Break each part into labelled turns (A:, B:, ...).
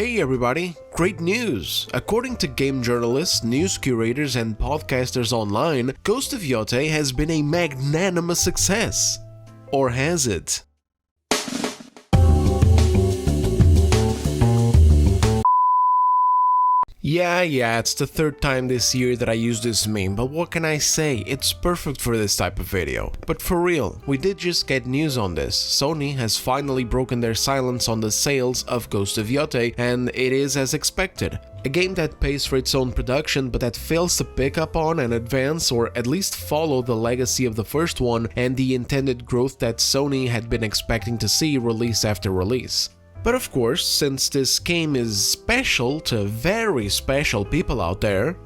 A: Hey everybody, great news! According to game journalists, news curators and podcasters online, Ghost of Yotei has been a magnanimous success. Or has it? Yeah, it's the third time this year that I use this meme, but what can I say, it's perfect for this type of video. But for real, we did just get news on this. Sony has finally broken their silence on the sales of Ghost of Yotei, and it is as expected. A game that pays for its own production but that fails to pick up on and advance or at least follow the legacy of the first one and the intended growth that Sony had been expecting to see release after release. But of course, since this game is special to very special people out there,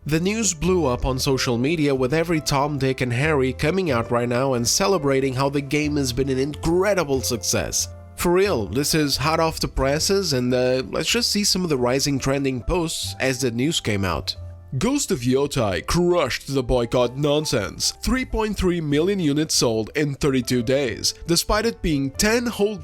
A: the news blew up on social media with every Tom, Dick and Harry coming out right now and celebrating how the game has been an incredible success. For real, this is hot off the presses and let's just see some of the rising trending posts as the news came out. Ghost of Yotei crushed the boycott nonsense. 3.3 million units sold in 32 days, despite it being $10 whole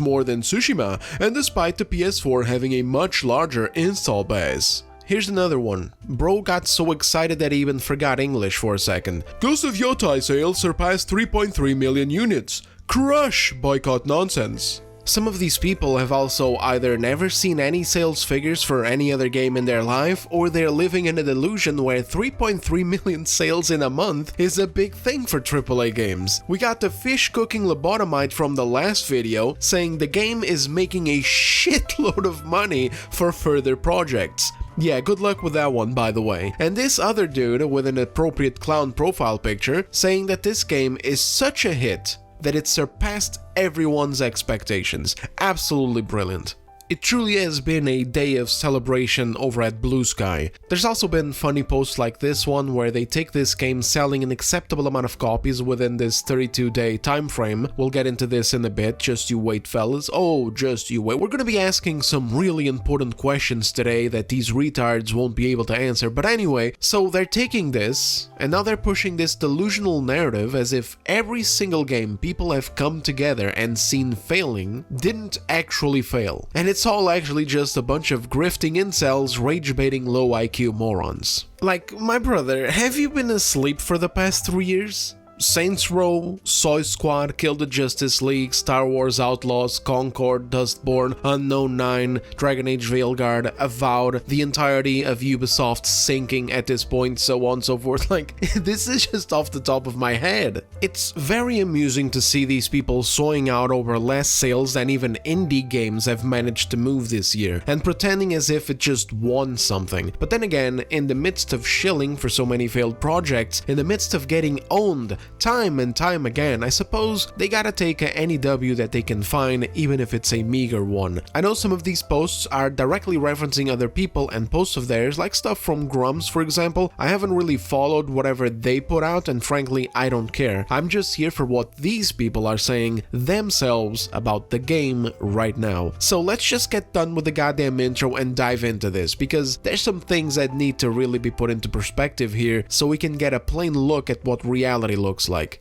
A: more than Tsushima, and despite the PS4 having a much larger install base. Here's another one. Bro got so excited that he even forgot English for a second. Ghost of Yotei sales surpassed 3.3 million units. Crush boycott nonsense. Some of these people have also either never seen any sales figures for any other game in their life, or they're living in a delusion where 3.3 million sales in a month is a big thing for AAA games. We got the fish cooking lobotomite from the last video saying the game is making a shitload of money for further projects. Yeah, good luck with that one, by the way. And this other dude with an appropriate clown profile picture saying that this game is such a hit that it surpassed everyone's expectations. Absolutely brilliant. It truly has been a day of celebration over at Blue Sky. There's also been funny posts like this one where they take this game selling an acceptable amount of copies within this 32-day time frame. We'll get into this in a bit, just you wait fellas. Oh, just you wait. We're gonna be asking some really important questions today that these retards won't be able to answer. But anyway, so they're taking this and now they're pushing this delusional narrative as if every single game people have come together and seen failing didn't actually fail. And it's all actually just a bunch of grifting incels rage-baiting low IQ morons. Like, my brother, have you been asleep for the past 3 years? Saints Row, Soy Squad, Kill the Justice League, Star Wars Outlaws, Concord, Dustborn, Unknown 9, Dragon Age Veilguard, Avowed, the entirety of Ubisoft sinking at this point, so on and so forth. Like, this is just off the top of my head. It's very amusing to see these people soying out over less sales than even indie games have managed to move this year, and pretending as if it just won something. But then again, in the midst of shilling for so many failed projects, in the midst of getting owned time and time again, I suppose they gotta take any W that they can find, even if it's a meager one. I know some of these posts are directly referencing other people and posts of theirs, like stuff from Grums for example. I haven't really followed whatever they put out, and frankly I don't care. I'm just here for what these people are saying themselves about the game right now. So let's just get done with the goddamn intro and dive into this, because there's some things that need to really be put into perspective here so we can get a plain look at what reality looks like.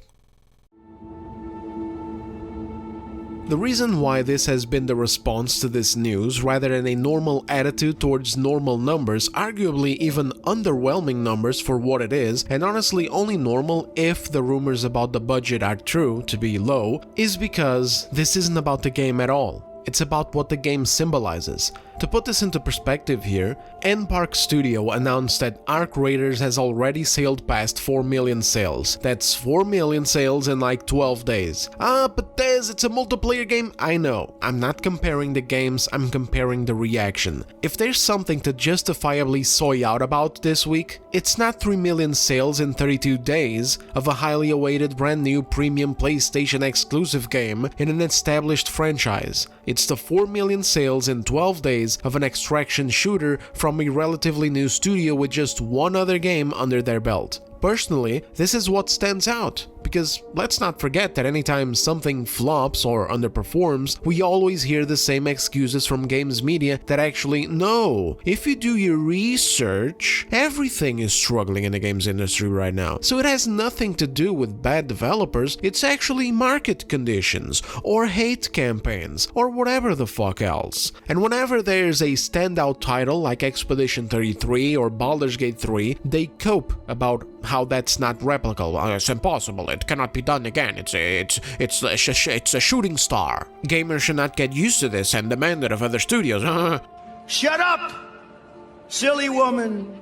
A: The reason why this has been the response to this news rather than a normal attitude towards normal numbers, arguably even underwhelming numbers for what it is, and honestly only normal if the rumors about the budget are true to be low, is because this isn't about the game at all. It's about what the game symbolizes. To put this into perspective here, N-Park Studio announced that Arc Raiders has already sailed past 4 million sales. That's 4 million sales in like 12 days. But Des, it's a multiplayer game. I know. I'm not comparing the games, I'm comparing the reaction. If there's something to justifiably soy out about this week, it's not 3 million sales in 32 days of a highly awaited brand new premium PlayStation exclusive game in an established franchise. It's the 4 million sales in 12 days of an extraction shooter from a relatively new studio with just one other game under their belt. Personally, this is what stands out. Because let's not forget that anytime something flops or underperforms, we always hear the same excuses from games media that actually, no, if you do your research, everything is struggling in the games industry right now. So it has nothing to do with bad developers, it's actually market conditions, or hate campaigns, or whatever the fuck else. And whenever there's a standout title like Expedition 33 or Baldur's Gate 3, they cope about how that's not replicable. It's impossible. It cannot be done again. It's a shooting star. Gamers should not get used to this and demand it of other studios.
B: Shut up, silly woman.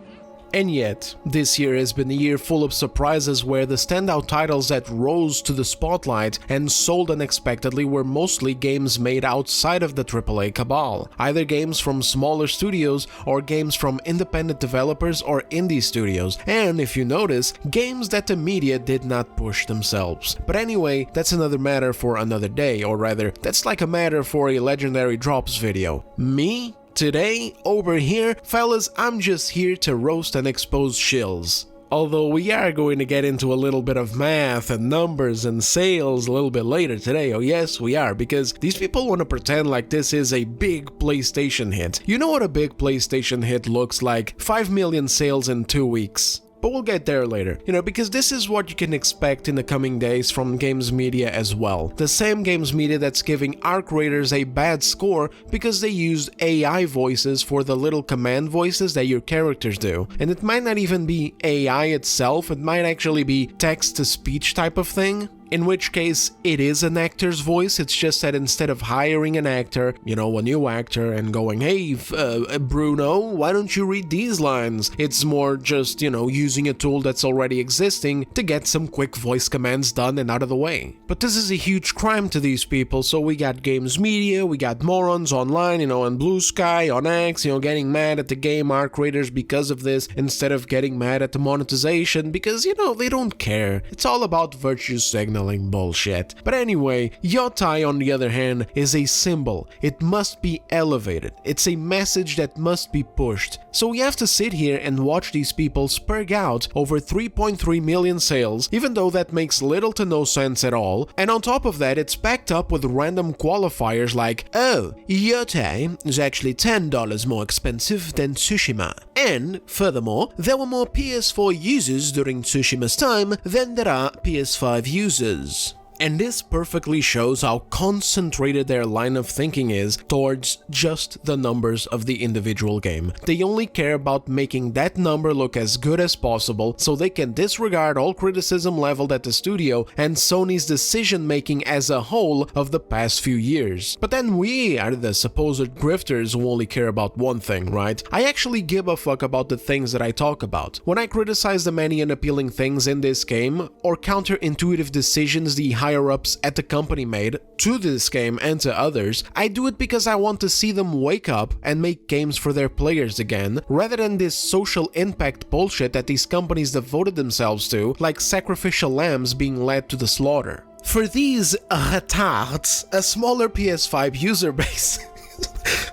A: And yet, this year has been a year full of surprises where the standout titles that rose to the spotlight and sold unexpectedly were mostly games made outside of the AAA cabal, either games from smaller studios or games from independent developers or indie studios, and if you notice, games that the media did not push themselves. But anyway, that's another matter for another day, or rather, that's like a matter for a Legendary Drops video. Me? Today, over here, fellas, I'm just here to roast and expose Shills. Although we are going to get into a little bit of math and numbers and sales a little bit later today, oh yes we are, because these people want to pretend like this is a big PlayStation hit. You know what a big PlayStation hit looks like? 5 million sales in 2 weeks. But we'll get there later, because this is what you can expect in the coming days from games media as well. The same games media that's giving Arc Raiders a bad score because they used AI voices for the little command voices that your characters do. And it might not even be AI itself, it might actually be text-to-speech type of thing. In which case, it is an actor's voice, it's just that instead of hiring an actor, a new actor, and going, hey, Bruno, why don't you read these lines? It's more just, using a tool that's already existing to get some quick voice commands done and out of the way. But this is a huge crime to these people, so we got games media, we got morons online, on Blue Sky, on X, getting mad at the game Arc Raiders because of this, instead of getting mad at the monetization, because, they don't care. It's all about virtue signaling bullshit. But anyway, Yotei, on the other hand, is a symbol. It must be elevated. It's a message that must be pushed. So we have to sit here and watch these people spurg out over 3.3 million sales, even though that makes little to no sense at all. And on top of that, it's backed up with random qualifiers like, oh, Yotei is actually $10 more expensive than Tsushima. And, furthermore, there were more PS4 users during Tsushima's time than there are PS5 users. And this perfectly shows how concentrated their line of thinking is towards just the numbers of the individual game. They only care about making that number look as good as possible so they can disregard all criticism leveled at the studio and Sony's decision making as a whole of the past few years. But then we are the supposed grifters who only care about one thing, right? I actually give a fuck about the things that I talk about. When I criticize the many unappealing things in this game or counterintuitive decisions the higher-ups at the company made to this game and to others, I do it because I want to see them wake up and make games for their players again, rather than this social impact bullshit that these companies devoted themselves to, like sacrificial lambs being led to the slaughter. For these retards, a smaller PS5 user base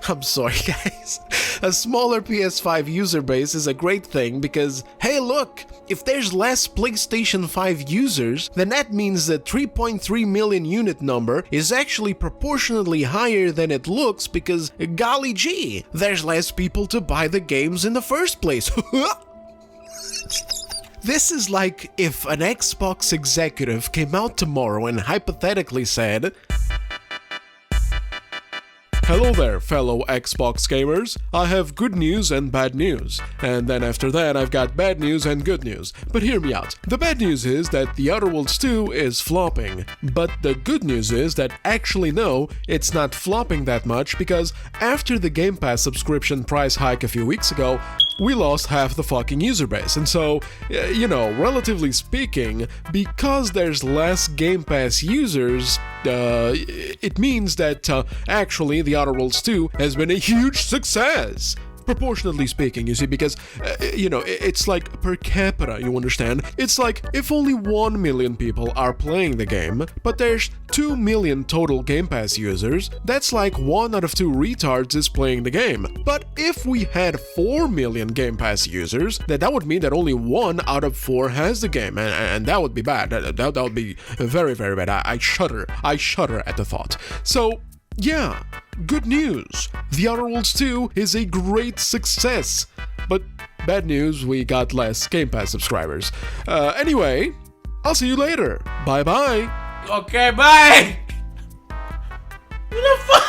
A: I'm sorry guys, a smaller PS5 user base is a great thing because, hey look, if there's less PlayStation 5 users, then that means the 3.3 million unit number is actually proportionately higher than it looks because, golly gee, there's less people to buy the games in the first place. This is like if an Xbox executive came out tomorrow and hypothetically said, hello there, fellow Xbox gamers. I have good news and bad news. And then after that, I've got bad news and good news. But hear me out. The bad news is that The Outer Worlds 2 is flopping. But the good news is that actually no, it's not flopping that much because after the Game Pass subscription price hike a few weeks ago, we lost half the fucking user base. And so, relatively speaking, because there's less Game Pass users, it means that actually The Outer Worlds 2 has been a huge success. Proportionately speaking, you see, because, it's like per capita, you understand? It's like if only 1 million people are playing the game, but there's 2 million total Game Pass users, that's like 1 out of 2 retards is playing the game. But if we had 4 million Game Pass users, that would mean that only 1 out of 4 has the game, and that would be bad. That would be very, very bad. I shudder at the thought. So, yeah, good news. The Outer Worlds 2 is a great success. But bad news, we got less Game Pass subscribers. Anyway, I'll see you later. Bye-bye.
C: Okay, bye! Who the fuck?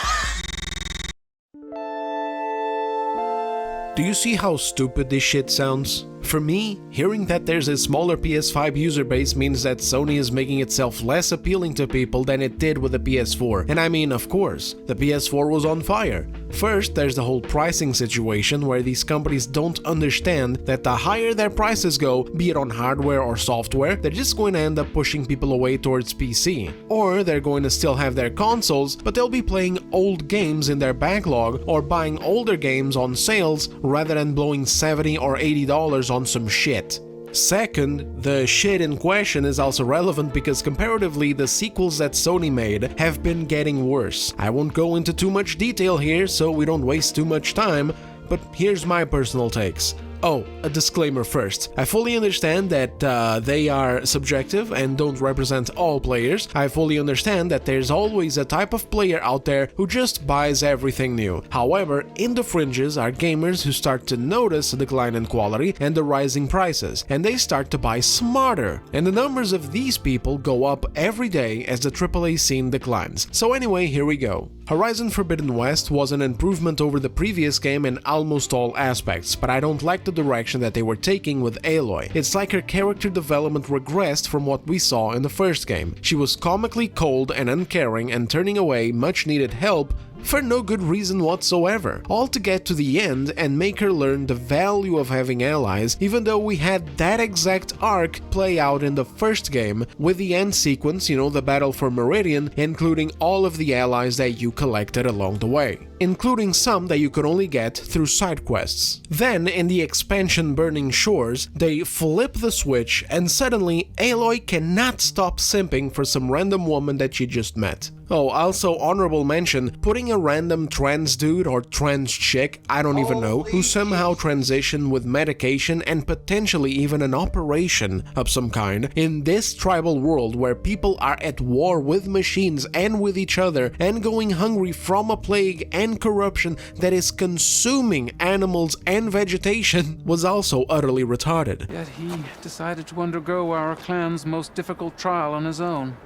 A: Do you see how stupid this shit sounds? For me, hearing that there's a smaller PS5 user base means that Sony is making itself less appealing to people than it did with the PS4. And I mean, of course, the PS4 was on fire. First, there's the whole pricing situation where these companies don't understand that the higher their prices go, be it on hardware or software, they're just going to end up pushing people away towards PC. Or they're going to still have their consoles, but they'll be playing old games in their backlog or buying older games on sales rather than blowing $70 or $80 on some shit. Second, the shit in question is also relevant because comparatively the sequels that Sony made have been getting worse. I won't go into too much detail here so we don't waste too much time, but here's my personal takes. Oh, a disclaimer first. I fully understand that they are subjective and don't represent all players. I fully understand that there's always a type of player out there who just buys everything new. However, in the fringes are gamers who start to notice a decline in quality and the rising prices, and they start to buy smarter. And the numbers of these people go up every day as the AAA scene declines. So anyway, here we go. Horizon Forbidden West was an improvement over the previous game in almost all aspects, but I don't like the direction that they were taking with Aloy. It's like her character development regressed from what we saw in the first game. She was comically cold and uncaring and turning away much needed help for no good reason whatsoever, all to get to the end and make her learn the value of having allies, even though we had that exact arc play out in the first game with the end sequence, the battle for Meridian, including all of the allies that you collected along the way, including some that you could only get through side quests. Then, in the expansion Burning Shores, they flip the switch and suddenly Aloy cannot stop simping for some random woman that she just met. Oh, also honorable mention, putting a random trans dude or trans chick, I don't even know, who somehow transitioned with medication and potentially even an operation of some kind in this tribal world where people are at war with machines and with each other and going hungry from a plague and corruption that is consuming animals and vegetation was also utterly retarded.
D: Yet he decided to undergo our clan's most difficult trial on his own.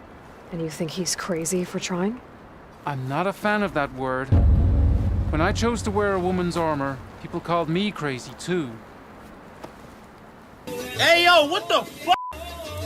E: And you think he's crazy for trying?
D: I'm not a fan of that word. When I chose to wear a woman's armor, people called me crazy too.
B: Hey, yo, what the fuck?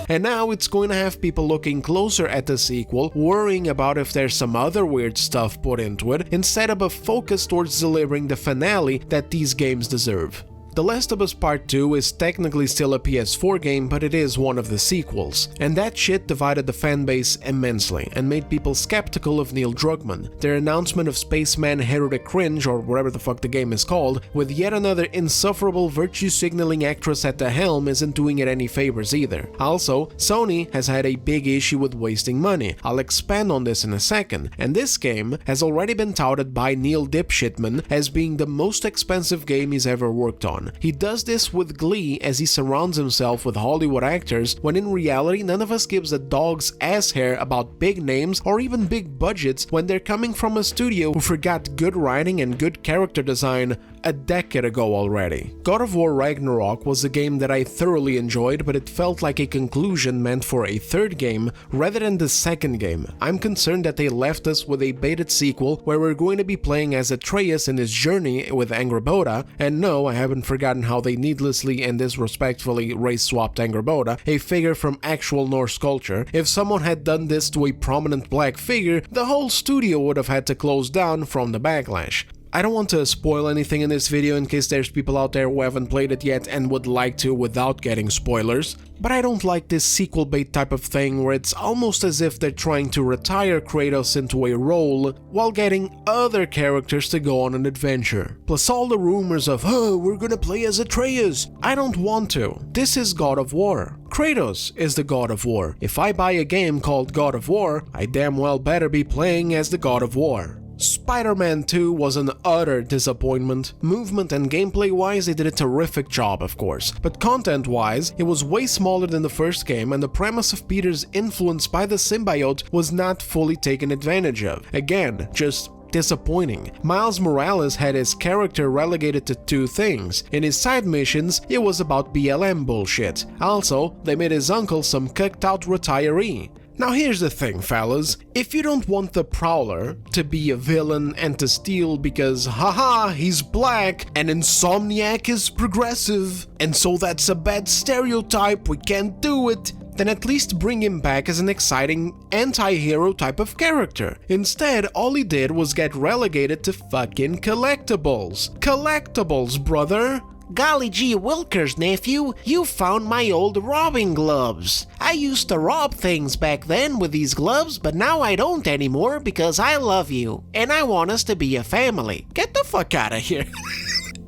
A: And now it's going to have people looking closer at the sequel, worrying about if there's some other weird stuff put into it, instead of a focus towards delivering the finale that these games deserve. The Last of Us Part 2 is technically still a PS4 game, but it is one of the sequels, and that shit divided the fanbase immensely and made people skeptical of Neil Druckmann. Their announcement of Spaceman Heroic Cringe, or whatever the fuck the game is called, with yet another insufferable virtue-signaling actress at the helm isn't doing it any favors either. Also, Sony has had a big issue with wasting money. I'll expand on this in a second, and this game has already been touted by Neil Dipshitman as being the most expensive game he's ever worked on. He does this with glee as he surrounds himself with Hollywood actors, when in reality none of us gives a dog's ass hair about big names or even big budgets when they're coming from a studio who forgot good writing and good character design a decade ago already. God of War Ragnarok was a game that I thoroughly enjoyed, but it felt like a conclusion meant for a third game rather than the second game. I'm concerned that they left us with a baited sequel where we're going to be playing as Atreus in his journey with Angrboda, and no, I haven't forgotten how they needlessly and disrespectfully race-swapped Angrboda, a figure from actual Norse culture. If someone had done this to a prominent black figure, the whole studio would have had to close down from the backlash. I don't want to spoil anything in this video in case there's people out there who haven't played it yet and would like to without getting spoilers, but I don't like this sequel bait type of thing where it's almost as if they're trying to retire Kratos into a role while getting other characters to go on an adventure. Plus all the rumors of, oh, we're gonna play as Atreus. I don't want to. This is God of War. Kratos is the God of War. If I buy a game called God of War, I damn well better be playing as the God of War. Spider-Man 2 was an utter disappointment. Movement and gameplay-wise, they did a terrific job, of course, but content-wise, it was way smaller than the first game, and the premise of Peter's influence by the symbiote was not fully taken advantage of. Again, just disappointing. Miles Morales had his character relegated to two things. In his side missions, it was about BLM bullshit. Also, they made his uncle some cucked-out retiree. Now here's the thing, fellas, if you don't want the Prowler to be a villain and to steal because haha, he's black and Insomniac is progressive, and so that's a bad stereotype, we can't do it, then at least bring him back as an exciting anti-hero type of character. Instead, all he did was get relegated to fucking collectibles. Collectibles, brother!
F: Golly gee Wilkers, nephew, you found my old robbing gloves. I used to rob things back then with these gloves, but now I don't anymore because I love you, and I want us to be a family. Get the fuck out of here.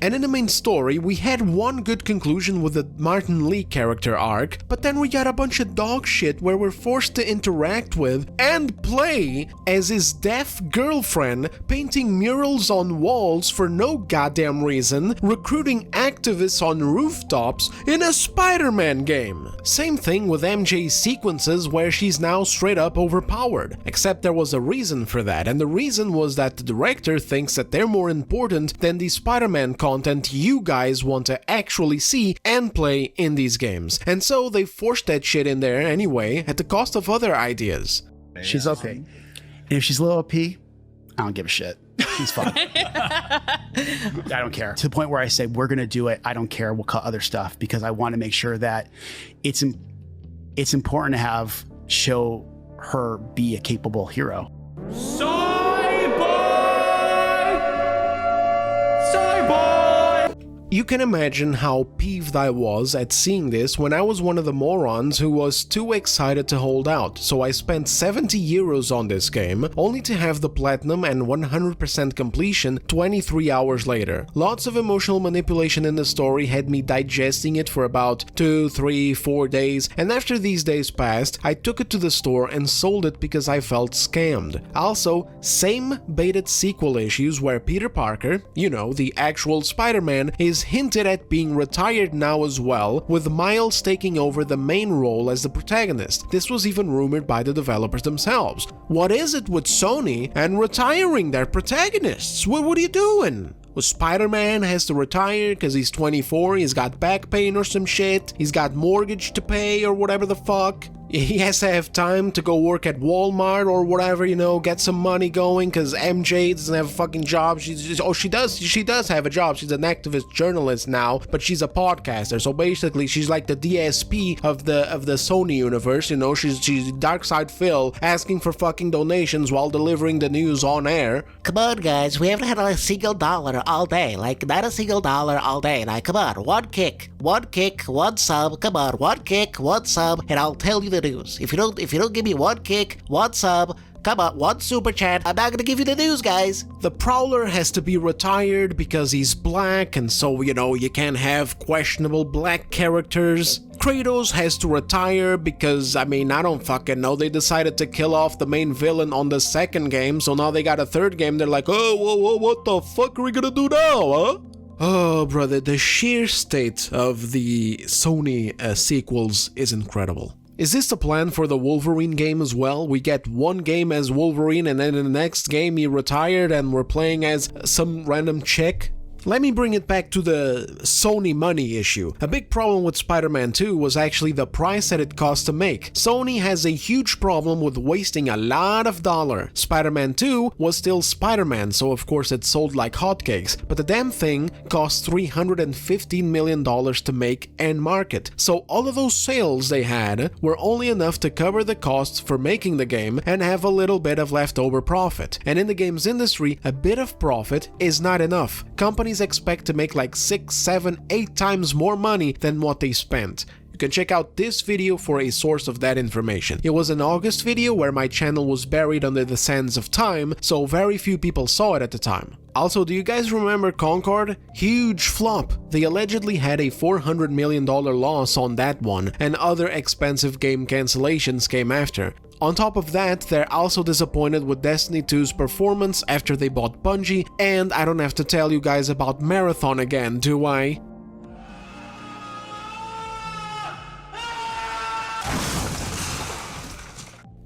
A: And in the main story, we had one good conclusion with the Martin Lee character arc, but then we got a bunch of dog shit where we're forced to interact with and play as his deaf girlfriend, painting murals on walls for no goddamn reason, recruiting activists on rooftops in a Spider-Man game. Same thing with MJ's sequences where she's now straight up overpowered, except there was a reason for that, and the reason was that the director thinks that they're more important than the Spider-Man content you guys want to actually see and play in these games. And so they forced that shit in there anyway at the cost of other ideas.
G: She's OP. And if she's low OP, I don't give a shit. She's fine. I don't care. To the point where I say, we're going to do it. I don't care. We'll cut other stuff because I want to make sure that it's important to show her be a capable hero.
A: You can imagine how peeved I was at seeing this when I was one of the morons who was too excited to hold out, so I spent 70 euros on this game, only to have the platinum and 100% completion 23 hours later. Lots of emotional manipulation in the story had me digesting it for about 2, 3, 4 days, and after these days passed, I took it to the store and sold it because I felt scammed. Also, same baited sequel issues where Peter Parker, you know, the actual Spider-Man, is hinted at being retired now as well, with Miles taking over the main role as the protagonist. This was even rumored by the developers themselves. What is it with Sony and retiring their protagonists? What are you doing? Well, Spider-Man has to retire because he's 24, he's got back pain or some shit, he's got mortgage to pay or whatever the fuck. He has to have time to go work at Walmart or whatever, you know, get some money going because MJ doesn't have a fucking job. She does have a job. She's an activist journalist now, but she's a podcaster. So basically, she's like the DSP of the Sony universe, you know. She's Darkside Phil asking for fucking donations while delivering the news on air.
F: Come on, guys, we haven't had a single dollar all day. Like, not a single dollar all day. Like, come on, one kick, one sub. Come on, one kick, one sub, and I'll tell you the news. If you don't give me one kick, one sub, come on, one super chat, I'm not gonna give you the news, guys.
A: The Prowler has to be retired because he's black, and so, you know, you can't have questionable black characters. Kratos has to retire because, I mean, I don't fucking know, they decided to kill off the main villain on the second game, so now they got a third game, they're like, oh, whoa, what the fuck are we gonna do now, huh? Oh, brother, the sheer state of the Sony sequels is incredible. Is this the plan for the Wolverine game as well? We get one game as Wolverine and then in the next game he retired and we're playing as some random chick? Let me bring it back to the Sony money issue. A big problem with Spider-Man 2 was actually the price that it cost to make. Sony has a huge problem with wasting a lot of dollar. Spider-Man 2 was still Spider-Man, so of course it sold like hotcakes, but the damn thing cost $315 million to make and market. So all of those sales they had were only enough to cover the costs for making the game and have a little bit of leftover profit. And in the games industry, a bit of profit is not enough. Companies expect to make like 6, 7, 8 times more money than what they spent. You can check out this video for a source of that information. It was an August video where my channel was buried under the sands of time, so very few people saw it at the time. Also, do you guys remember Concord? Huge flop. They allegedly had a $400 million loss on that one, and other expensive game cancellations came after. On top of that, they're also disappointed with Destiny 2's performance after they bought Bungie, and I don't have to tell you guys about Marathon again, do I?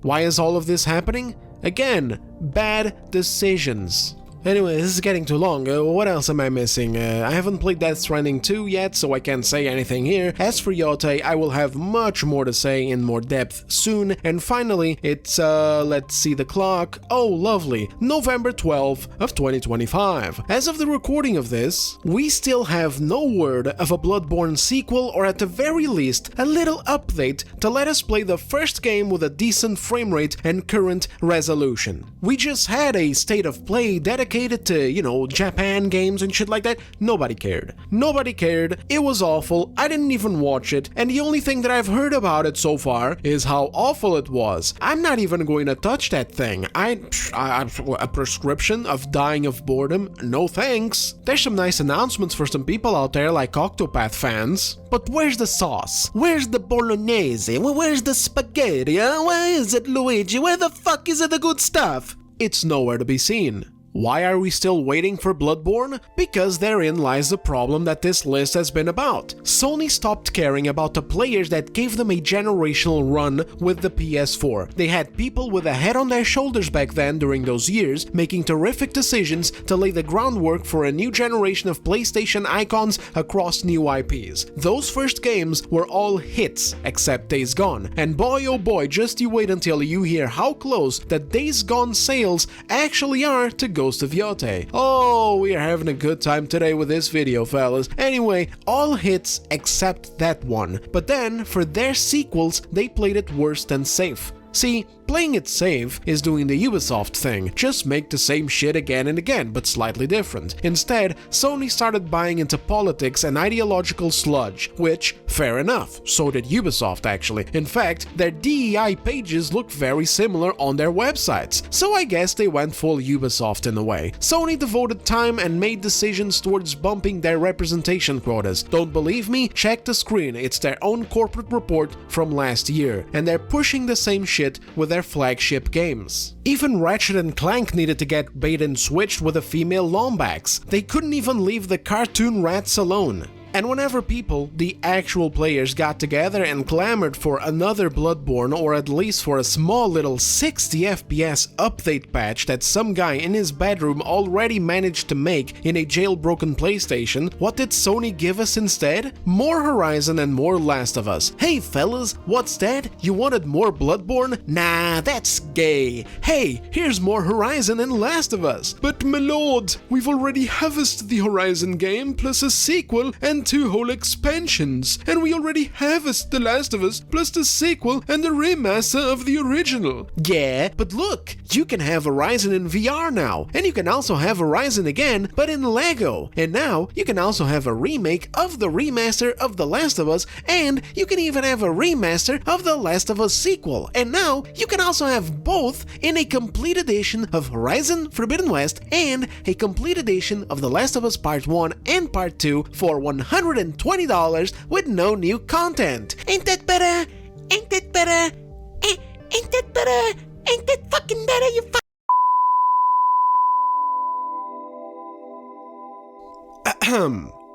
A: Why is all of this happening? Again, bad decisions. Anyway, this is getting too long. What else am I missing? I haven't played Death Stranding 2 yet, so I can't say anything here. As for Yotei, I will have much more to say in more depth soon. And finally, it's, let's see the clock. Oh, lovely. November 12th of 2025. As of the recording of this, we still have no word of a Bloodborne sequel, or at the very least, a little update to let us play the first game with a decent frame rate and current resolution. We just had a state of play dedicated to, you know, Japan games and shit like that. Nobody cared. Nobody cared. It was awful. I didn't even watch it, and the only thing that I've heard about it so far is how awful it was. I'm not even going to touch that thing. A prescription of dying of boredom? No thanks. There's some nice announcements for some people out there like Octopath fans. But where's the sauce? Where's the bolognese? Where's the spaghetti? Where is it, Luigi? Where the fuck is it the good stuff? It's nowhere to be seen. Why are we still waiting for Bloodborne? Because therein lies the problem that this list has been about. Sony stopped caring about the players that gave them a generational run with the PS4. They had people with a head on their shoulders back then during those years, making terrific decisions to lay the groundwork for a new generation of PlayStation icons across new IPs. Those first games were all hits, except Days Gone. And boy oh boy, just you wait until you hear how close the Days Gone sales actually are to Ghost of Yotei. Oh, we are having a good time today with this video, fellas. Anyway, all hits except that one. But then, for their sequels, they played it worse than safe. See, playing it safe is doing the Ubisoft thing, just make the same shit again and again, but slightly different. Instead, Sony started buying into politics and ideological sludge, which, fair enough, so did Ubisoft actually. In fact, their DEI pages look very similar on their websites, so I guess they went full Ubisoft in a way. Sony devoted time and made decisions towards bumping their representation quotas. Don't believe me? Check the screen, it's their own corporate report from last year, and they're pushing the same shit with their flagship games. Even Ratchet & Clank needed to get bait and switched with a female Lombax. They couldn't even leave the cartoon rats alone. And whenever people, the actual players, got together and clamored for another Bloodborne, or at least for a small little 60 FPS update patch that some guy in his bedroom already managed to make in a jailbroken PlayStation, what did Sony give us instead? More Horizon and more Last of Us. Hey fellas, what's that? You wanted more Bloodborne? Nah, that's gay. Hey, here's more Horizon and Last of Us. But my lord, we've already harvested the Horizon game plus a sequel and 2 whole expansions, and we already harvested The Last of Us plus the sequel and the remaster of the original. Yeah, but look, you can have Horizon in VR now, and you can also have Horizon again, but in Lego. And now, you can also have a remake of the remaster of The Last of Us, and you can even have a remaster of The Last of Us sequel. And now, you can also have both in a complete edition of Horizon Forbidden West and a complete edition of The Last of Us Part 1 and Part 2 for $120 with no new content. Ain't that better? Ain't that better? Ain't that better? Ain't that fucking better, you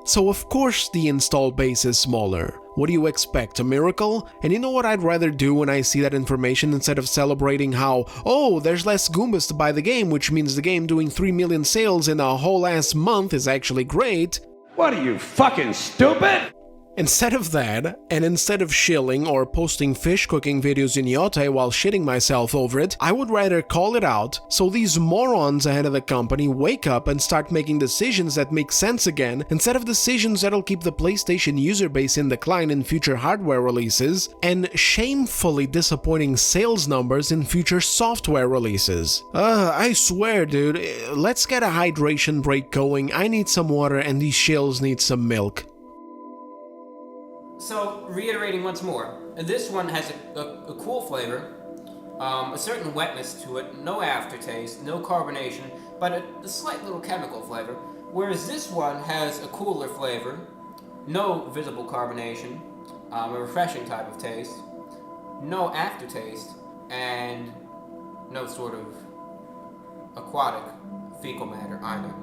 A: So of course the install base is smaller. What do you expect, a miracle? And you know what I'd rather do when I see that information instead of celebrating how, oh, there's less Goombas to buy the game, which means the game doing 3 million sales in a whole ass month is actually great.
B: What are you, fucking stupid?
A: Instead of that, and instead of shilling or posting fish cooking videos in Yotei while shitting myself over it, I would rather call it out so these morons ahead of the company wake up and start making decisions that make sense again, instead of decisions that'll keep the PlayStation user base in decline in future hardware releases, and shamefully disappointing sales numbers in future software releases. I swear, dude, let's get a hydration break going. I need some water and these shills need some milk.
H: So, reiterating once more, this one has a cool flavor, a certain wetness to it, no aftertaste, no carbonation, but a slight little chemical flavor, whereas this one has a cooler flavor, no visible carbonation, a refreshing type of taste, no aftertaste, and no sort of aquatic fecal matter either.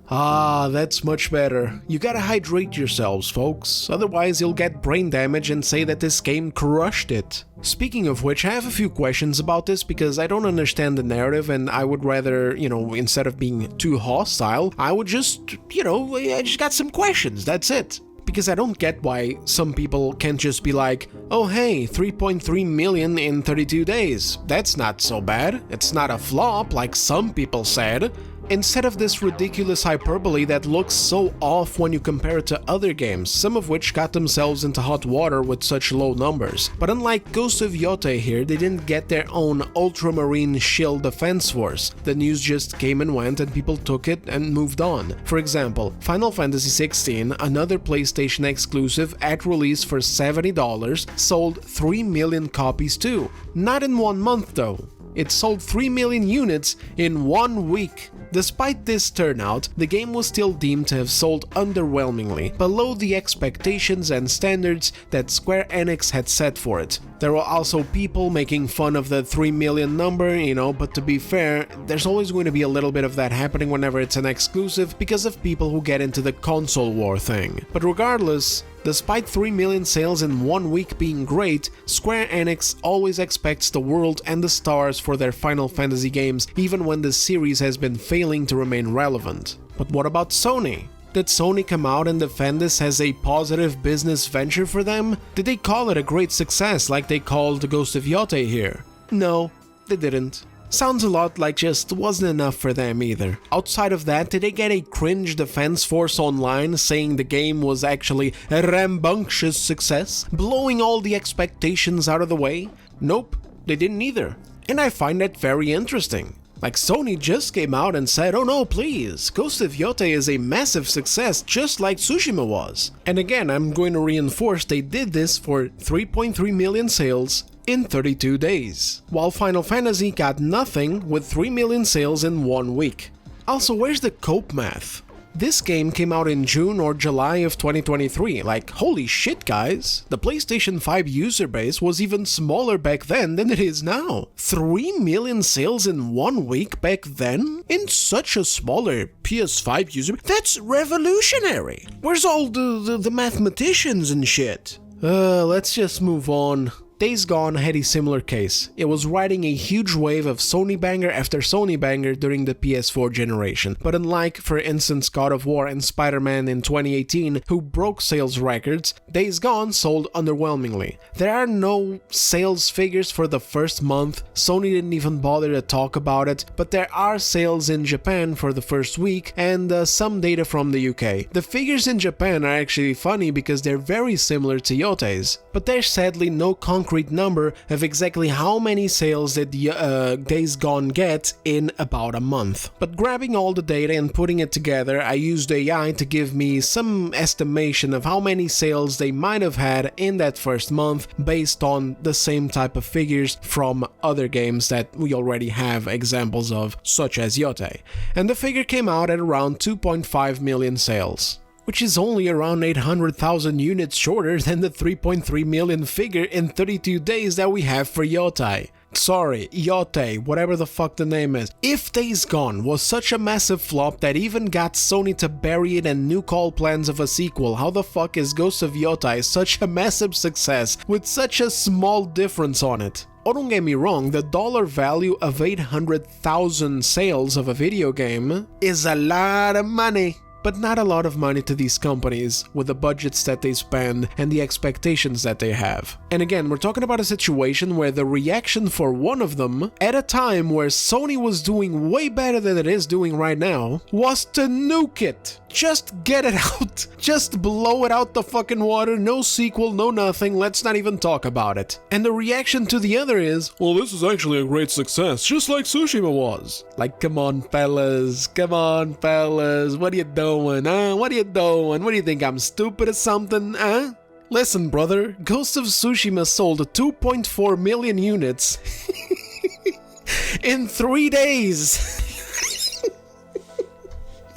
A: Ah, that's much better. You gotta hydrate yourselves, folks, otherwise you'll get brain damage and say that this game crushed it. Speaking of which, I have a few questions about this because I don't understand the narrative and I would rather, instead of being too hostile, I would just, I just got some questions, that's it. Because I don't get why some people can't just be like, oh hey, 3.3 million in 32 days. That's not so bad. It's not a flop like some people said. Instead of this ridiculous hyperbole that looks so off when you compare it to other games, some of which got themselves into hot water with such low numbers. But unlike Ghost of Yotei here, they didn't get their own ultramarine shield defense force. The news just came and went and people took it and moved on. For example, Final Fantasy XVI, another PlayStation exclusive at release for $70, sold 3 million copies too. Not in 1 month though. It sold 3 million units in 1 week. Despite this turnout, the game was still deemed to have sold underwhelmingly, below the expectations and standards that Square Enix had set for it. There were also people making fun of the 3 million number, but to be fair, there's always going to be a little bit of that happening whenever it's an exclusive because of people who get into the console war thing. But regardless, despite 3 million sales in 1 week being great, Square Enix always expects the world and the stars for their Final Fantasy games, even when the series has been failing to remain relevant. But what about Sony? Did Sony come out and defend this as a positive business venture for them? Did they call it a great success like they called the Ghost of Yotei here? No, they didn't. Sounds a lot like just wasn't enough for them either. Outside of that, did they get a cringe defense force online saying the game was actually a rambunctious success, blowing all the expectations out of the way? Nope, they didn't either. And I find that very interesting. Like Sony just came out and said, oh no please, Ghost of Yotei is a massive success just like Tsushima was. And again, I'm going to reinforce they did this for 3.3 million sales in 32 days, while Final Fantasy got nothing with 3 million sales in 1 week. Also, where's the cope math? This game came out in June or July of 2023, like holy shit guys, the PlayStation 5 user base was even smaller back then than it is now. 3 million sales in 1 week back then? In such a smaller PS5 user, that's revolutionary! Where's all the mathematicians and shit? Let's just move on. Days Gone had a similar case. It was riding a huge wave of Sony banger after Sony banger during the PS4 generation, but unlike, for instance, God of War and Spider-Man in 2018, who broke sales records, Days Gone sold underwhelmingly. There are no sales figures for the first month, Sony didn't even bother to talk about it, but there are sales in Japan for the first week and some data from the UK. The figures in Japan are actually funny because they're very similar to Yotei's, but there's sadly no concrete concrete number of exactly how many sales did Days Gone get in about a month. But grabbing all the data and putting it together, I used AI to give me some estimation of how many sales they might have had in that first month based on the same type of figures from other games that we already have examples of, such as Yotei. And the figure came out at around 2.5 million sales, which is only around 800,000 units shorter than the 3.3 million figure in 32 days that we have for Yotei. Sorry, Yotei, whatever the fuck the name is. If Days Gone was such a massive flop that even got Sony to bury it and nuke all plans of a sequel, how the fuck is Ghost of Yotei such a massive success with such a small difference on it? Oh, don't get me wrong, the dollar value of 800,000 sales of a video game is a lot of money. But not a lot of money to these companies with the budgets that they spend and the expectations that they have. And again, we're talking about a situation where the reaction for one of them, at a time where Sony was doing way better than it is doing right now, was to nuke it. Just get it out. Just blow it out the fucking water, no sequel, no nothing, let's not even talk about it. And the reaction to the other is, well, this is actually a great success, just like Tsushima was. Like, come on fellas, what are you doing, huh? What are you doing? What do you think, I'm stupid or something, huh? Listen, brother, Ghost of Tsushima sold 2.4 million units in 3 days.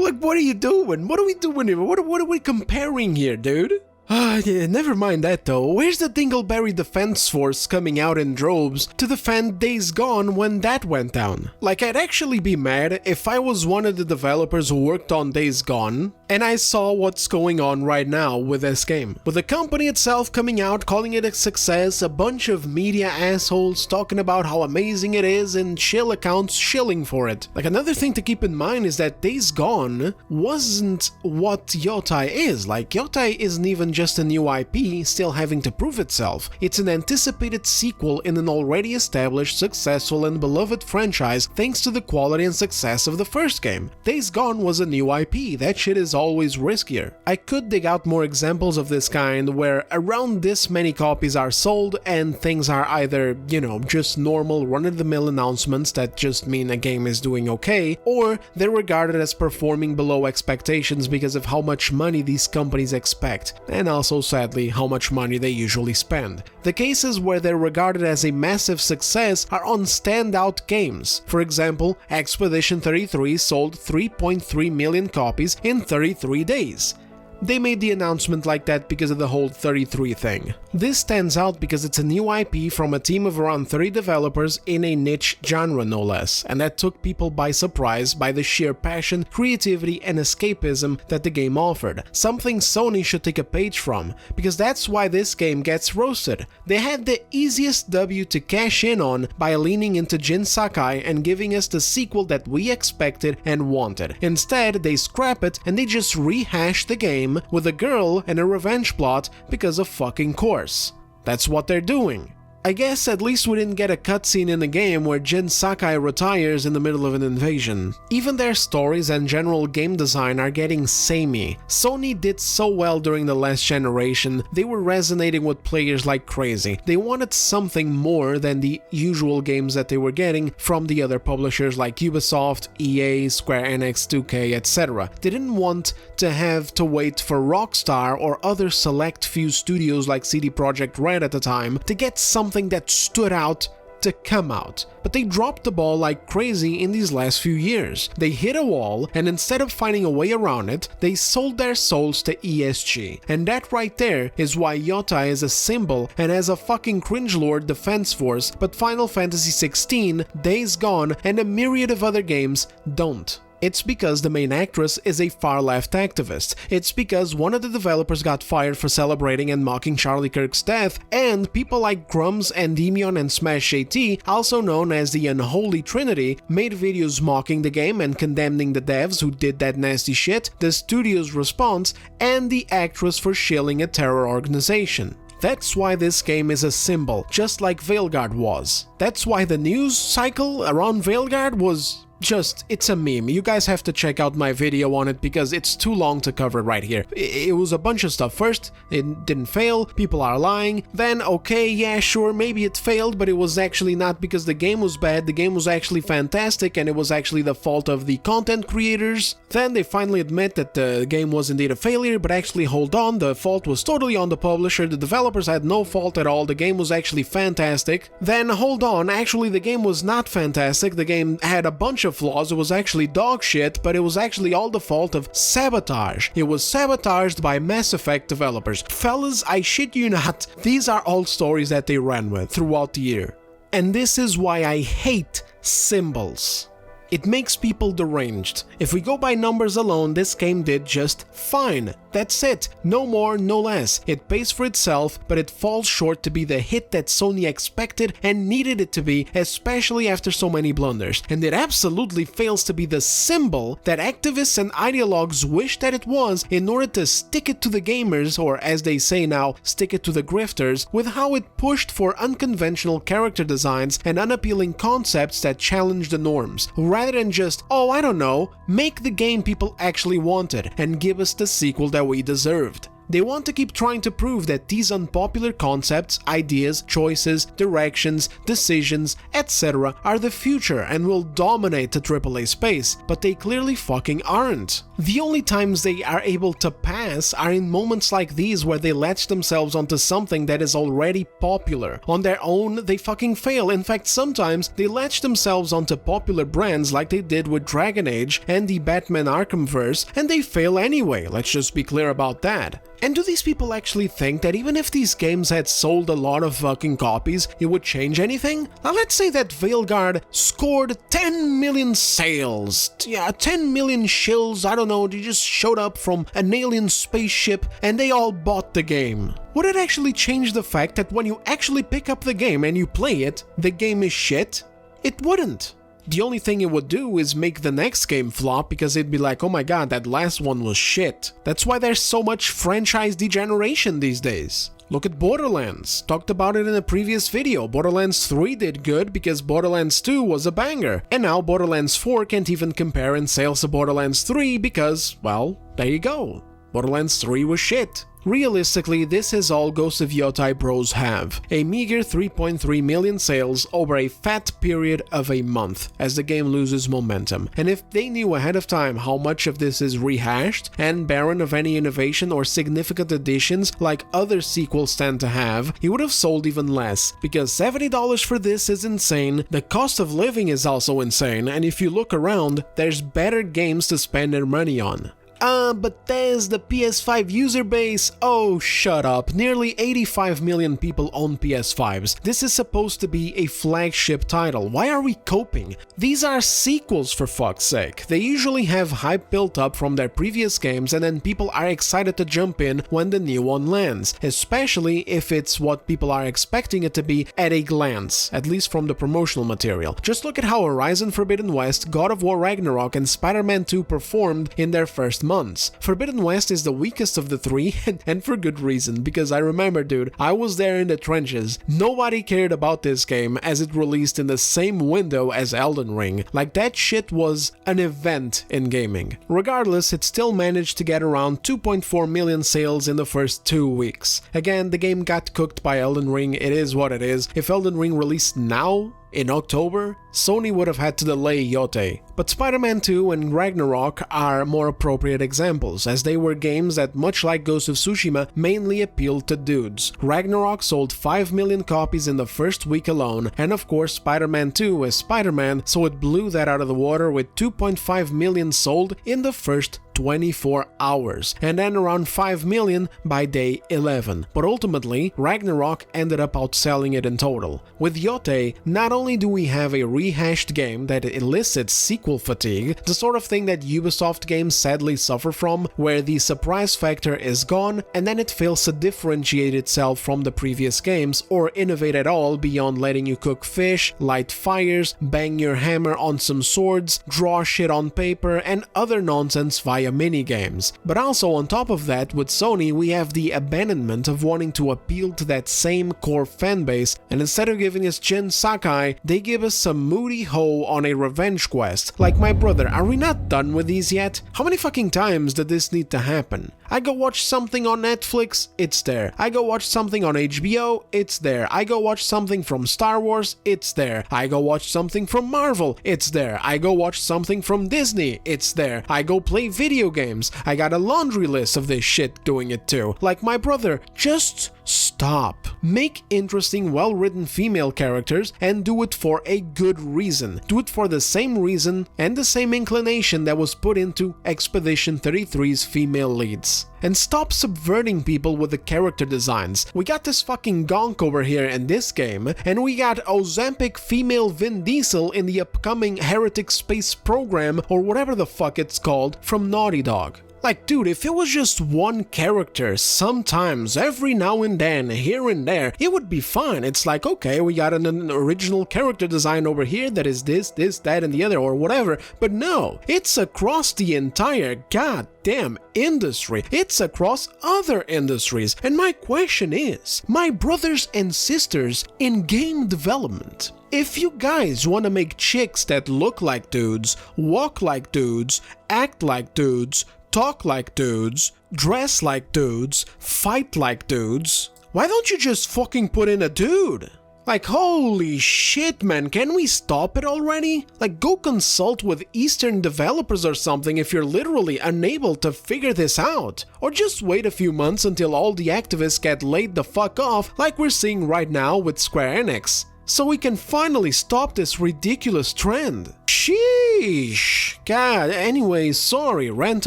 A: Like, what are you doing? What are we doing here? What are we comparing here, dude? Yeah, never mind that though. Where's the Dingleberry Defense Force coming out in droves to defend Days Gone when that went down? Like, I'd actually be mad if I was one of the developers who worked on Days Gone and I saw what's going on right now with this game. With the company itself coming out, calling it a success, a bunch of media assholes talking about how amazing it is, and shill accounts shilling for it. Like, another thing to keep in mind is that Days Gone wasn't what Yotei is. Like, Yotei isn't even just a new IP still having to prove itself. It's an anticipated sequel in an already established, successful and beloved franchise thanks to the quality and success of the first game. Days Gone was a new IP, that shit is always riskier. I could dig out more examples of this kind where around this many copies are sold and things are either, you know, just normal run-of-the-mill announcements that just mean a game is doing okay, or they're regarded as performing below expectations because of how much money these companies expect, and also sadly how much money they usually spend. The cases where they're regarded as a massive success are on standout games. For example, Expedition 33 sold 3.3 million copies in 33 days. They made the announcement like that because of the whole 33 thing. This stands out because it's a new IP from a team of around 30 developers in a niche genre no less, and that took people by surprise by the sheer passion, creativity and escapism that the game offered. Something Sony should take a page from, because that's why this game gets roasted. They had the easiest W to cash in on by leaning into Jin Sakai and giving us the sequel that we expected and wanted. Instead, they scrap it and they just rehash the game with a girl and a revenge plot because of fucking course. That's what they're doing. I guess at least we didn't get a cutscene in the game where Jin Sakai retires in the middle of an invasion. Even their stories and general game design are getting samey. Sony did so well during the last generation, they were resonating with players like crazy. They wanted something more than the usual games that they were getting from the other publishers like Ubisoft, EA, Square Enix, 2K, etc. They didn't want to have to wait for Rockstar or other select few studios like CD Projekt Red at the time to get something that stood out to come out. But they dropped the ball like crazy in these last few years. They hit a wall, and instead of finding a way around it, they sold their souls to ESG. And that right there is why Yotei is a symbol and has a fucking cringelord defense force, but Final Fantasy XVI, Days Gone, and a myriad of other games don't. It's because the main actress is a far-left activist. It's because one of the developers got fired for celebrating and mocking Charlie Kirk's death, and people like Grums, Endymion, and Smash AT, also known as the Unholy Trinity, made videos mocking the game and condemning the devs who did that nasty shit, the studio's response, and the actress for shilling a terror organization. That's why this game is a symbol, just like Veilguard was. That's why the news cycle around Veilguard was it's a meme. You guys have to check out my video on it because it's too long to cover right here. It was a bunch of stuff. First, it didn't fail, people are lying. Then, okay, yeah, sure, maybe it failed, but it was actually not because the game was bad. The game was actually fantastic and it was actually the fault of the content creators. Then they finally admit that the game was indeed a failure, but actually hold on, the fault was totally on the publisher. The developers had no fault at all. The game was actually fantastic. Then hold on, actually the game was not fantastic. The game had a bunch of flaws. It was actually dog shit, but it was actually all the fault of sabotage. It was sabotaged by Mass Effect developers. Fellas, I shit you not, these are all stories that they ran with throughout the year. And this is why I hate symbols. It makes people deranged. If we go by numbers alone, this game did just fine. That's it. No more, no less. It pays for itself, but it falls short to be the hit that Sony expected and needed it to be, especially after so many blunders. And it absolutely fails to be the symbol that activists and ideologues wish that it was in order to stick it to the gamers, or as they say now, stick it to the grifters, with how it pushed for unconventional character designs and unappealing concepts that challenge the norms, rather than just, oh, I don't know, make the game people actually wanted and give us the sequel that we deserved. They want to keep trying to prove that these unpopular concepts, ideas, choices, directions, decisions, etc. are the future and will dominate the AAA space, but they clearly fucking aren't. The only times they are able to pass are in moments like these where they latch themselves onto something that is already popular. On their own, they fucking fail. In fact, sometimes they latch themselves onto popular brands like they did with Dragon Age and the Batman Arkhamverse, and they fail anyway, let's just be clear about that. And do these people actually think that even if these games had sold a lot of fucking copies, it would change anything? Now let's say that Veilguard scored 10 million sales. Yeah, 10 million shills, I don't know, they just showed up from an alien spaceship and they all bought the game. Would it actually change the fact that when you actually pick up the game and you play it, the game is shit? It wouldn't. The only thing it would do is make the next game flop because it'd be like, oh my god, that last one was shit. That's why there's so much franchise degeneration these days. Look at Borderlands. Talked about it in a previous video. Borderlands 3 did good because Borderlands 2 was a banger. And now Borderlands 4 can't even compare in sales to Borderlands 3 because, well, there you go. Borderlands 3 was shit. Realistically, this is all Ghost of Yotei bros have. A meager 3.3 million sales over a fat period of a month as the game loses momentum. And if they knew ahead of time how much of this is rehashed and barren of any innovation or significant additions like other sequels tend to have, it would have sold even less. Because $70 for this is insane, the cost of living is also insane, and if you look around, there's better games to spend their money on. But there's the PS5 user base. Oh, shut up. Nearly 85 million people own PS5s. This is supposed to be a flagship title. Why are we coping? These are sequels, for fuck's sake. They usually have hype built up from their previous games and then people are excited to jump in when the new one lands, especially if it's what people are expecting it to be at a glance, at least from the promotional material. Just look at how Horizon Forbidden West, God of War Ragnarok, and Spider-Man 2 performed in their first months. Forbidden West is the weakest of the three, and for good reason, because I remember, dude, I was there in the trenches. Nobody cared about this game as it released in the same window as Elden Ring. Like, that shit was an event in gaming. Regardless, it still managed to get around 2.4 million sales in the first 2 weeks. Again, the game got cooked by Elden Ring, it is what it is. If Elden Ring released now, in October, Sony would have had to delay Yotei. But Spider-Man 2 and Ragnarok are more appropriate examples, as they were games that, much like Ghost of Tsushima, mainly appealed to dudes. Ragnarok sold 5 million copies in the first week alone, and of course Spider-Man 2 is Spider-Man, so it blew that out of the water with 2.5 million sold in the first 24 hours, and then around 5 million by day 11. But ultimately, Ragnarok ended up outselling it in total. With Yotei, not only do we have a rehashed game that elicits sequel fatigue, the sort of thing that Ubisoft games sadly suffer from, where the surprise factor is gone and then it fails to differentiate itself from the previous games or innovate at all beyond letting you cook fish, light fires, bang your hammer on some swords, draw shit on paper, and other nonsense via via minigames. But also on top of that, with Sony, we have the abandonment of wanting to appeal to that same core fanbase, and instead of giving us Jin Sakai, they give us some moody hoe on a revenge quest. Like, my brother, are we not done with these yet? How many fucking times did this need to happen? I go watch something on Netflix, it's there. I go watch something on HBO, it's there. I go watch something from Star Wars, it's there. I go watch something from Marvel, it's there. I go watch something from Disney, it's there. I go play video games. I got a laundry list of this shit doing it too. Like, my brother, just stop. Make interesting, well-written female characters and do it for a good reason. Do it for the same reason and the same inclination that was put into Expedition 33's female leads. And stop subverting people with the character designs. We got this fucking gonk over here in this game, and we got Ozempic female Vin Diesel in the upcoming Heretic Space Program, or whatever the fuck it's called, from Naughty Dog. Like, dude, if it was just one character, sometimes, every now and then, here and there, it would be fine. It's like, okay, we got an original character design over here that is this, that, and the other, or whatever. But no, it's across the entire goddamn industry. It's across other industries. And my question is, my brothers and sisters in game development, if you guys want to make chicks that look like dudes, walk like dudes, act like dudes, talk like dudes, dress like dudes, fight like dudes, why don't you just fucking put in a dude? Like, holy shit, man, can we stop it already? Like, go consult with Eastern developers or something if you're literally unable to figure this out. Or just wait a few months until all the activists get laid the fuck off, like we're seeing right now with Square Enix, so we can finally stop this ridiculous trend. Sheesh. God, anyway, sorry, rant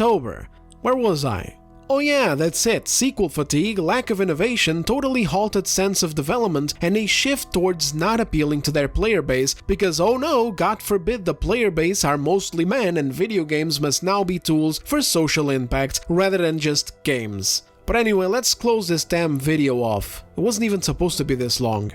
A: over. Where was I? Oh yeah, that's it. Sequel fatigue, lack of innovation, totally halted sense of development, and a shift towards not appealing to their player base because, oh no, God forbid the player base are mostly men and video games must now be tools for social impact rather than just games. But anyway, let's close this damn video off. It wasn't even supposed to be this long.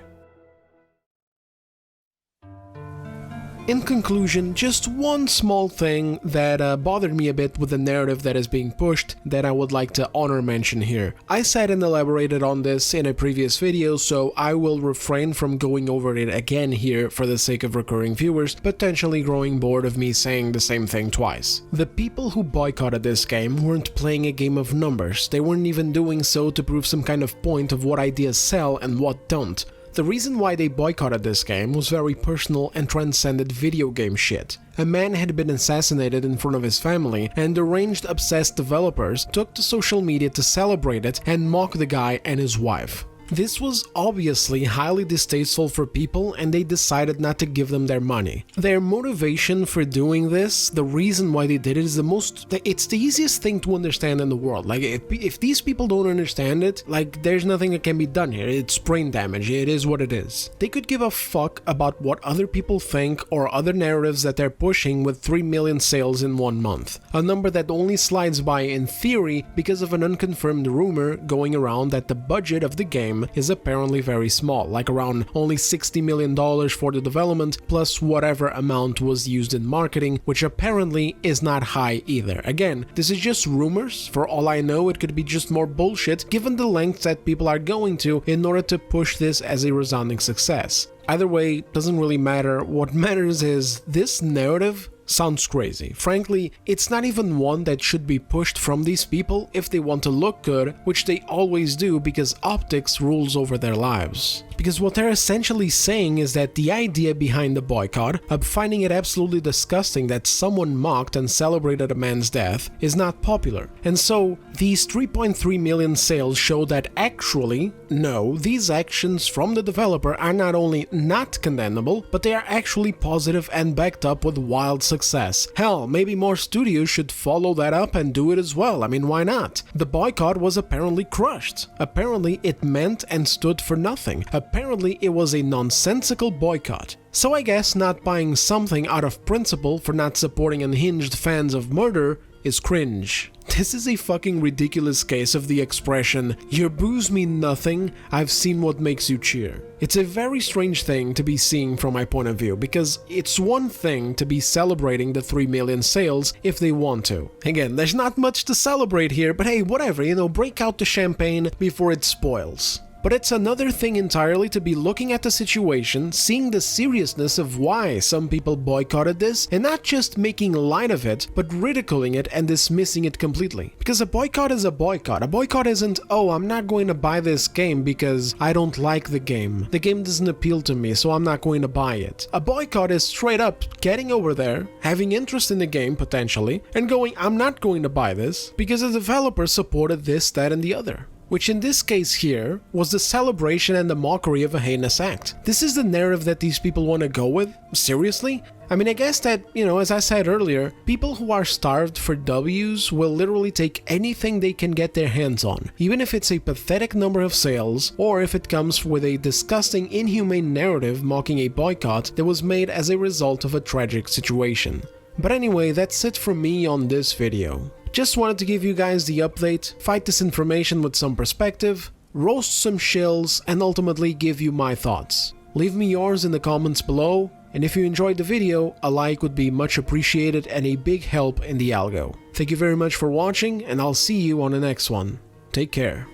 A: In conclusion, just one small thing that bothered me a bit with the narrative that is being pushed that I would like to honor mention here. I said and elaborated on this in a previous video, so I will refrain from going over it again here for the sake of recurring viewers, potentially growing bored of me saying the same thing twice. The people who boycotted this game weren't playing a game of numbers, they weren't even doing so to prove some kind of point of what ideas sell and what don't. The reason why they boycotted this game was very personal and transcended video game shit. A man had been assassinated in front of his family, and deranged, obsessed developers took to social media to celebrate it and mock the guy and his wife. This was obviously highly distasteful for people, and they decided not to give them their money. Their motivation for doing this, the reason why they did it, is it's the easiest thing to understand in the world. Like, if these people don't understand it, like, there's nothing that can be done here. It's brain damage. It is what it is. They could give a fuck about what other people think or other narratives that they're pushing with 3 million sales in 1 month. A number that only slides by in theory because of an unconfirmed rumor going around that the budget of the game is apparently very small, like around only $60 million for the development plus whatever amount was used in marketing, which apparently is not high either. Again, this is just rumors. For all I know, it could be just more bullshit given the lengths that people are going to in order to push this as a resounding success. Either way, doesn't really matter. What matters is this narrative sounds crazy. Frankly, it's not even one that should be pushed from these people if they want to look good, which they always do because optics rules over their lives. Because what they're essentially saying is that the idea behind the boycott, of finding it absolutely disgusting that someone mocked and celebrated a man's death, is not popular. And so, these 3.3 million sales show that actually, no, these actions from the developer are not only not condemnable, but they are actually positive and backed up with wild success. Hell, maybe more studios should follow that up and do it as well. I mean, why not? The boycott was apparently crushed. Apparently, it meant and stood for nothing. Apparently, it was a nonsensical boycott. So I guess not buying something out of principle for not supporting unhinged fans of murder is cringe. This is a fucking ridiculous case of the expression, your boos mean nothing, I've seen what makes you cheer. It's a very strange thing to be seeing from my point of view, because it's one thing to be celebrating the 3 million sales if they want to. Again, there's not much to celebrate here, but hey, whatever, you know, break out the champagne before it spoils. But it's another thing entirely to be looking at the situation, seeing the seriousness of why some people boycotted this, and not just making light of it, but ridiculing it and dismissing it completely. Because a boycott is a boycott. A boycott isn't, oh, I'm not going to buy this game because I don't like the game. The game doesn't appeal to me, so I'm not going to buy it. A boycott is straight up getting over there, having interest in the game potentially, and going, I'm not going to buy this because the developer supported this, that, and the other. Which in this case here was the celebration and the mockery of a heinous act. This is the narrative that these people want to go with? Seriously? I mean, I guess that, you know, as I said earlier, people who are starved for W's will literally take anything they can get their hands on, even if it's a pathetic number of sales, or if it comes with a disgusting, inhumane narrative mocking a boycott that was made as a result of a tragic situation. But anyway, that's it from me on this video. Just wanted to give you guys the update, fight this information with some perspective, roast some shills, and ultimately give you my thoughts. Leave me yours in the comments below, and if you enjoyed the video, a like would be much appreciated and a big help in the algo. Thank you very much for watching, and I'll see you on the next one. Take care.